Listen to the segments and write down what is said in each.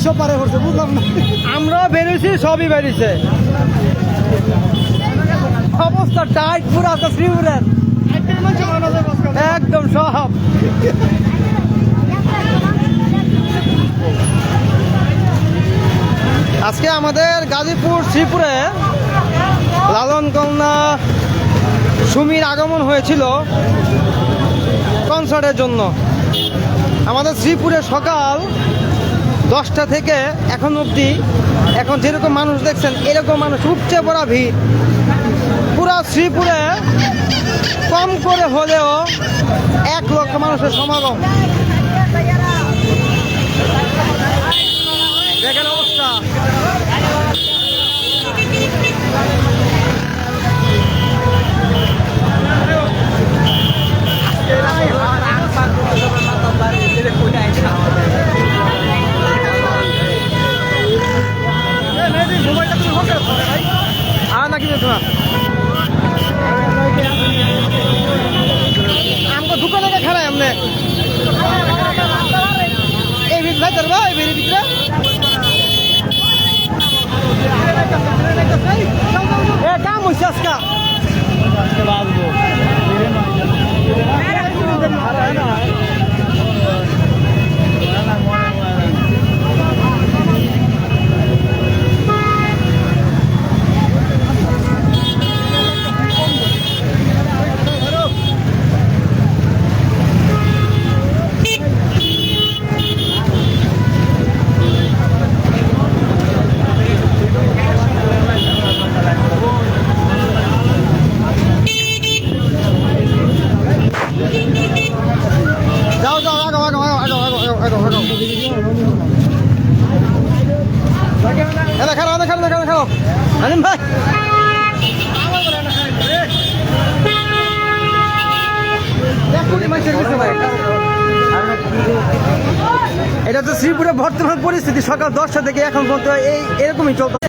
সব পারে করছে বুঝলাম না। আমরা বেরিয়েছি, সবই বেরিয়েছে, অবস্থা টাইট পুরো আছে শ্রীপুরের একদম সব। আজকে আমাদের গাজীপুর শ্রীপুরে লালন কন্যা সুমির আগমন হয়েছিল কনসার্টের জন্য। আমাদের শ্রীপুরে সকাল 10টা থেকে এখন অবধি, এখন যেরকম মানুষ দেখছেন এরকম মানুষ উপচে পড়া ভিড়। পুরা শ্রীপুরে কম করে হলেও 1 লক্ষ মানুষের সমাগম। দেখেন অবস্থা। নাকি আমাকে দোকানে খারাপ এমনি এই ভিতরে ধরবা, এই ভিড়ের ভিতরে কাম হয়েছে আজকা। দেখাও আলিম ভাই, এটা তো শ্রীপুরের বর্তমান পরিস্থিতি। সকাল 10টা থেকে এখন পর্যন্ত এরকমই চলছে।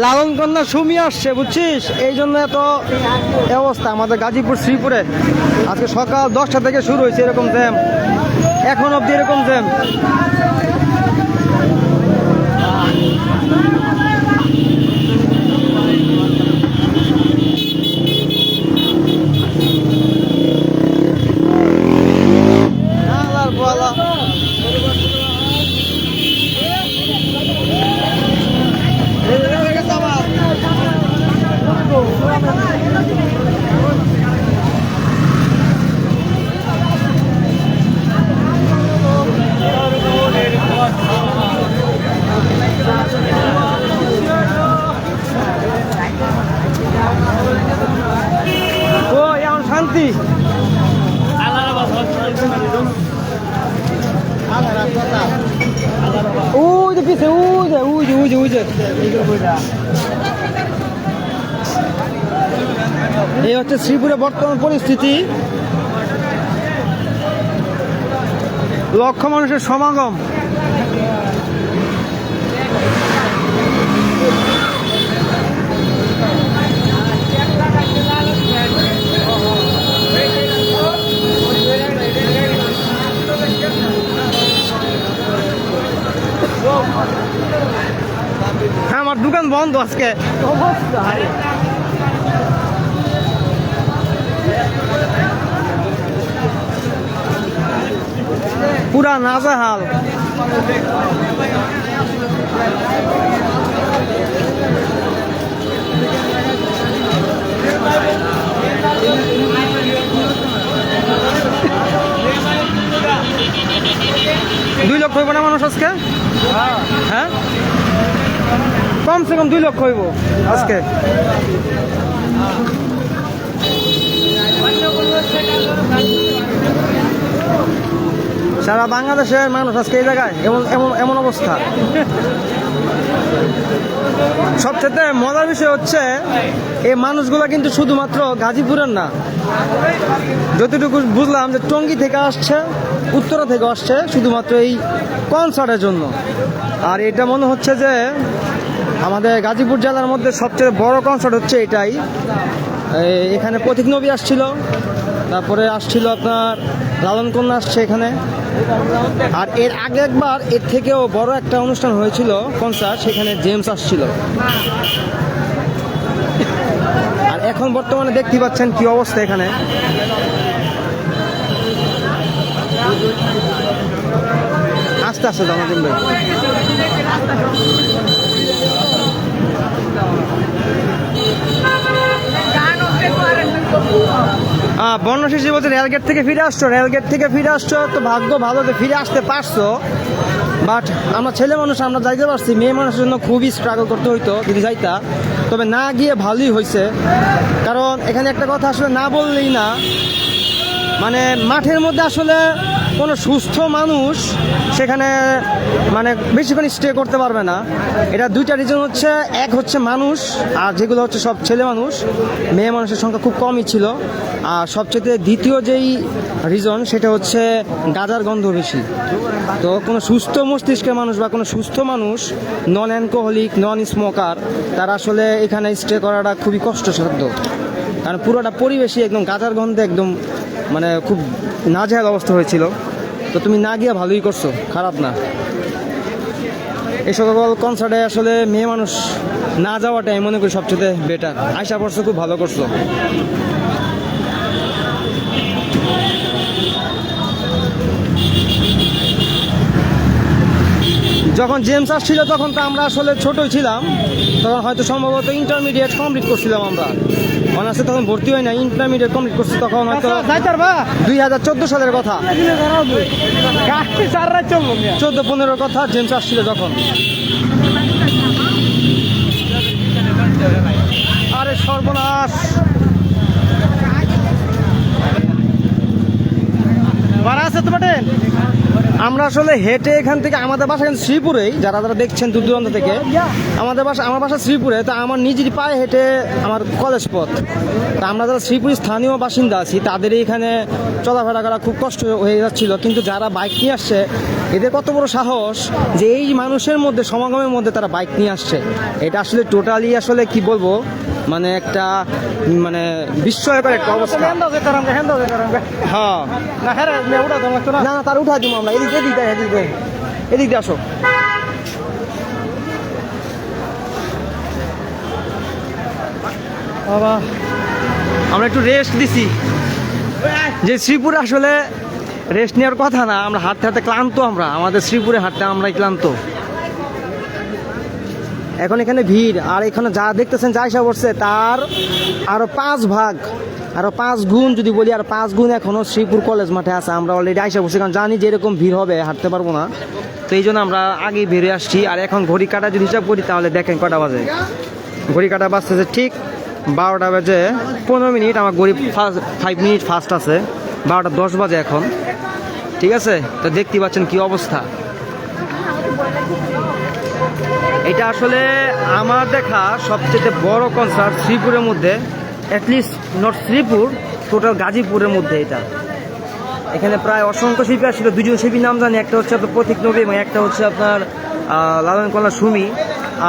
লালন কন্যা সুমি আসছে বুঝছিস, এই জন্য এত অবস্থা আমাদের গাজীপুর শ্রীপুরে। আজকে সকাল 10টা থেকে শুরু হয়েছে এরকম জ্যাম, এখন অব্দি এরকম জ্যাম। শান্তি ওই যে পিছে এই হচ্ছে শ্রীপুরের বর্তমান পরিস্থিতি। লক্ষ মানুষের সমাগম। হ্যাঁ, আমার দোকান বন্ধ আজকে। পুরা নাজেহাল। 2 লক্ষ হইব না মানুষ আজকে? হ্যাঁ, কমসে কম 2 লক্ষ হইব আজকে। সারা বাংলাদেশের মানুষ আজকে এই জায়গায় এমন অবস্থা। সবচেয়ে মজার বিষয় হচ্ছে এই মানুষগুলো কিন্তু শুধুমাত্র গাজীপুরের না, যতটুকু বুঝলাম যে টঙ্গী থেকে আসছে, উত্তরা থেকে আসছে শুধুমাত্র এই কনসার্টের জন্য। আর এটা মনে হচ্ছে যে আমাদের গাজীপুর জেলার মধ্যে সবচেয়ে বড় কনসার্ট হচ্ছে এটাই। এখানে পথিক নবী আসছিল, তারপরে আসছিল আপনার লালন কন্যা আসছে এখানে। আর এর আগে একবার এর থেকেও বড় একটা অনুষ্ঠান হয়েছিল কনসার্ট, সেখানে জেমস আসছিল। আর এখন বর্তমানে দেখতে পাচ্ছেন কি অবস্থা এখানে। আস্তে আস্তে জানাতেন ভাই। বর্ণশিশি বলতে রেলগেট থেকে ফিরে আসছো, রেলগেট থেকে ফিরে আসছো তো ভাগ্য ভালো যে ফিরে আসতে পারছো। বাট আমরা ছেলে মানুষ, আমরা যাইতে পারছি। মেয়ে মানুষের জন্য খুবই স্ট্রাগল করতে হইতো যদি যাইতা, তবে না গিয়ে ভালোই হয়েছে। কারণ এখানে একটা কথা আসলে না বললেই না, মানে মাঠের মধ্যে আসলে কোনো সুস্থ মানুষ সেখানে মানে বেশিক্ষণ স্টে করতে পারবে না। এটা দুইটা রিজন হচ্ছে, এক হচ্ছে মানুষ, আর যেগুলো হচ্ছে সব ছেলে মানুষ, মেয়ে মানুষের সংখ্যা খুব কমই ছিল। আর সবচেয়ে দ্বিতীয় যেই রিজন সেটা হচ্ছে গাঁজার গন্ধ বেশি। তো কোনো সুস্থ মস্তিষ্কের মানুষ বা কোনো সুস্থ মানুষ, নন অ্যালকোহলিক, নন স্মোকার, তারা আসলে এখানে স্টে করাটা খুবই কষ্টসাধ্য। কারণ পুরোটা পরিবেশই একদম গাঁজার গন্ধে একদম মানে খুব নাজেহাল অবস্থা হয়েছিল। তো তুমি না গিয়ে ভালোই করছো, খারাপ না। এই সকল কনসার্টে আসলে মেয়ে মানুষ না যাওয়াটাই মনে করি সবচেয়ে বেটার। আশা করছো, খুব ভালো করছো। যখন জেমস আসছিল তখন তো আমরা আসলে ছোটই ছিলাম, তখন হয়তো সম্ভবত ইন্টারমিডিয়েট কমপ্লিট করছিলাম আমরা। অনার্সে তখন ভর্তি হয় না, ইন্টারমিডিয়েট কমপ্লিট করছি তখন হয়তো 2014 সালের কথা, 14-15 কথা। জেমস আসছিল যখন। আরে সর্বনাশ, ভাড়া আছে তো বটে। আমরা আসলে হেঁটে এখান থেকে, আমাদের বাসা কিন্তু শ্রীপুরেই, যারা যারা দেখছেন দূর দূরান্ত থেকে, আমার বাসা শ্রীপুরে। তা আমার নিজের পায়ে হেঁটে আমার কলেজ পথ। তা আমরা যারা শ্রীপুরের স্থানীয় বাসিন্দা আছি তাদেরই এখানে চলাফেরা করা খুব কষ্ট হয়ে যাচ্ছিল। কিন্তু যারা বাইক নিয়ে আসছে, এদের কত বড় সাহস যে এই মানুষের মধ্যে, সমাগমের মধ্যে তারা বাইক নিয়ে আসছে। এটা আসলে টোটালি আসলে কি বলবো, মানে একটা মানে বিস্ময়কর একটা অবস্থা। হ্যাঁ, না তার উঠা দিব আমরা। এদিকে এদিকে এদিকে এদিকে আসো। বাবা, আমরা একটু রেস্ট দিছি। যে শ্রীপুরে আসলে রেস্ট নেওয়ার কথা না, আমরা হাঁটতে হাঁটতে ক্লান্ত। আমাদের শ্রীপুরে হাঁটতে আমরাই ক্লান্ত। এখন এখানে ভিড়, আর এখানে যা দেখতেছেন যা এসে পড়ছে তার আরো 5 ভাগ, আরো 5 গুণ যদি বলি, আর 5 গুণ এখনো শ্রীপুর কলেজ মাঠে আছে। আমরা অলরেডি আইসা পড়ছি, কারণ জানি যে এরকম ভিড় হবে, হাঁটতে পারবো না। তো এই জন্য আমরা আগেই বেরিয়ে আসছি। আর এখন ঘড়ি কাটা যদি হিসাব করি তাহলে দেখেন কটা বাজে। ঘড়ি কাটা বাজতেছে ঠিক 12টা বাজে 15 মিনিট। আমার ঘড়ি 5 মিনিট ফাস্ট আছে, 12টা 10 বাজে এখন। ঠিক আছে, তো দেখতে পাচ্ছেন কি অবস্থা। এটা আসলে আমার দেখা সবচেয়ে বড় কনসার্ট শ্রীপুরের মধ্যে, অ্যাটলিস্ট নট শ্রীপুর, টোটাল গাজীপুরের মধ্যে এটা। এখানে প্রায় অসংখ্য শিল্পী আসছিল। 2জন শিল্পীর নাম জানি, একটা হচ্ছে আপনার পথিক নবী এবং একটা হচ্ছে আপনার লালন কন্যা সুমি।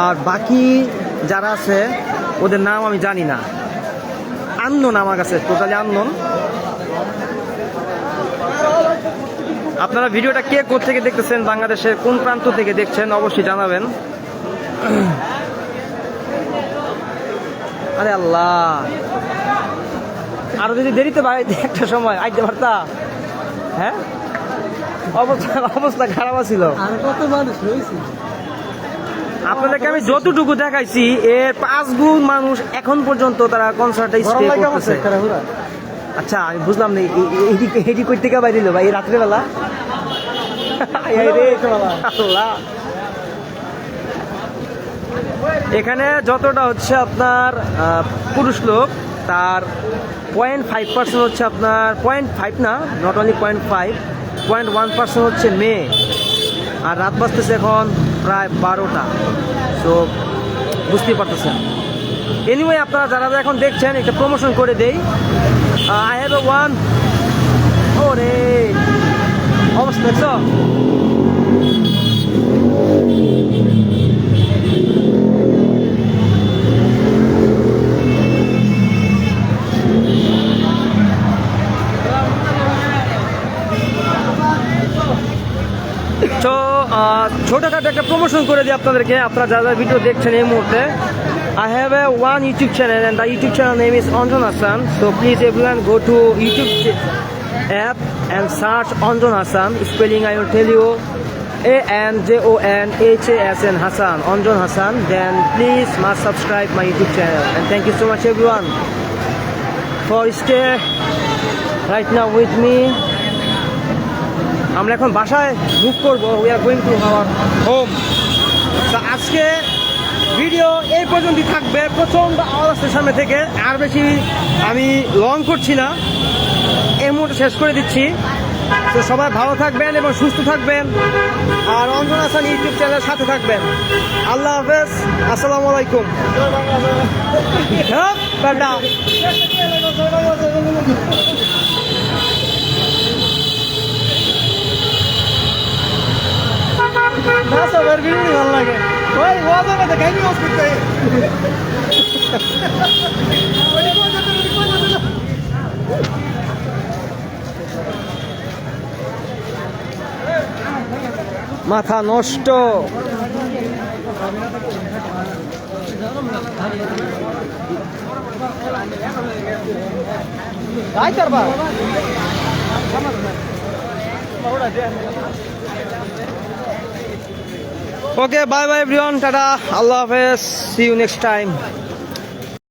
আর বাকি যারা আছে ওদের নাম আমি জানি না, আননোন আমার কাছে, টোটালি আননোন। আপনারা ভিডিওটা কে কোথা থেকে দেখতেছেন, বাংলাদেশের কোন প্রান্ত থেকে দেখছেন অবশ্যই জানাবেন। আরে আল্লাহ, আরো যদি দেরিতে বাড়াইতে একটা সময় আইতে পারতা। হ্যাঁ, অবস্থা খারাপ ছিল। আপনাদেরকে আমি যতটুকু দেখাইছি এর 5 গুণ মানুষ এখন পর্যন্ত তারা কনসার্টে স্টে করতেছে। আচ্ছা, আমি বুঝলাম না এদিক কই থেকে বাইরে ভাই এই রাত্রেবেলা। এখানে যতটা হচ্ছে আপনার পুরুষ লোক, তার 0.5% হচ্ছে আপনার, 0.5 না, নট অনলি 0.5, 0.1% হচ্ছে মেয়ে। আর রাত বাজতেছে এখন প্রায় 12টা। তো বুঝতেই পারতেছেন। এনিওয়ে, আপনারা যারা এখন দেখছেন একটা প্রমোশন করে দেই। I have a one. ওরে অবস্থা দেখছো, ছোটখাটো একটা প্রমোশন করে দিই আপনাদেরকে, আপনারা যারা ভিডিও দেখছেন এই মুহূর্তে। I have a one YouTube channel and the YouTube channel name is Anjan Hassan. So please everyone go to YouTube app and search Anjan Hassan. Spelling I will tell you, ANJONHASN Hassan, Anjan Hassan. Then please must subscribe my YouTube channel. And thank you so much everyone for stay right now with me. আমরা এখন বাসায় move করবো, we are going to our home. তো আজকে video এই পর্যন্তই থাকবে, প্রচণ্ড আওয়াজ আসছে সামনে থেকে, আর বেশি আমি লং করছি না, এই মুহূর্তে শেষ করে দিচ্ছি। তো সবাই ভালো থাকবেন এবং সুস্থ থাকবেন, আর অঞ্জন হাসান ইউটিউব চ্যানেলের সাথে থাকবেন। আল্লাহ হাফেজ, আসসালামু আলাইকুম। টাটা। না সবার ভিডিও ভালো লাগে, ওই ওয়াজা না দেখাই নি হসপিটালে। মাথা নষ্ট। Okay, bye bye everyone, tada, Allah Hafiz, see you next time.